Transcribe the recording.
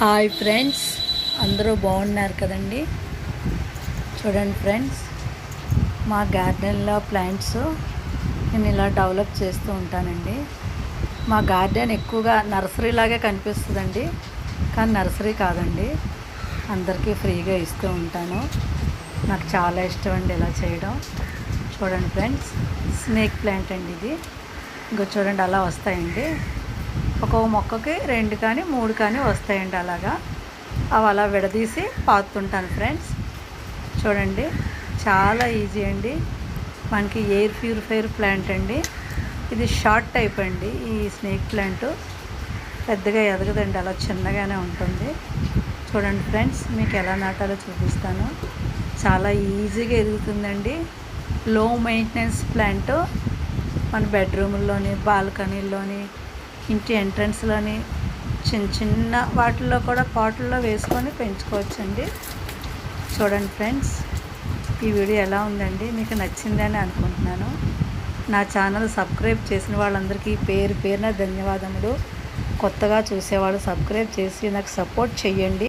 Hi friends, అందరూ బాగున్నారు కదండి. చూడండి ఫ్రెండ్స్, మా గార్డెన్లో ప్లాంట్స్ నేను ఇలా డెవలప్ చేస్తూ ఉంటానండి. మా గార్డెన్ ఎక్కువగా నర్సరీ లాగే కనిపిస్తుందండి, కానీ నర్సరీ కాదండి. అందరికీ ఫ్రీగా ఇస్తూ ఉంటాను. నాకు చాలా ఇష్టం అండి ఇలా చేయడం. చూడండి ఫ్రెండ్స్, స్నేక్ ప్లాంట్ అండి ఇది. ఇంకో చూడండి అలా వస్తాయండి. ఒక్కొక్క మొక్కకి 2 కానీ 3 కానీ వస్తాయండి. అలాగా అవి అలా విడదీసి పాతుంటాను ఫ్రెండ్స్. చూడండి, చాలా ఈజీ అండి. మనకి ఎయిర్ ప్యూరిఫైయర్ ప్లాంట్ అండి. ఇది షార్ట్ టైప్ అండి. ఈ స్నేక్ ప్లాంట్ పెద్దగా ఎదగదండి, అలా చిన్నగానే ఉంటుంది. చూడండి ఫ్రెండ్స్, మీకు ఎలా నాటాలో చూపిస్తాను. చాలా ఈజీగా ఎదుగుతుందండి. లో మెయింటెనెన్స్ ప్లాంట్. మన బెడ్రూమ్లోని, బాల్కనీలోని, ఇంటి ఎంట్రన్స్లోని, చిన్న చిన్న వాటిల్లో కూడా పాటుల్లో వేసుకొని పెంచుకోవచ్చండి. చూడండి ఫ్రెండ్స్, ఈ వీడియో ఎలా ఉందండి, మీకు నచ్చిందని అనుకుంటున్నాను. నా ఛానల్ సబ్స్క్రైబ్ చేసిన వాళ్ళందరికీ పేరు పేరున ధన్యవాదములు. కొత్తగా చూసేవాళ్ళు సబ్స్క్రైబ్ చేసి నాకు సపోర్ట్ చేయండి.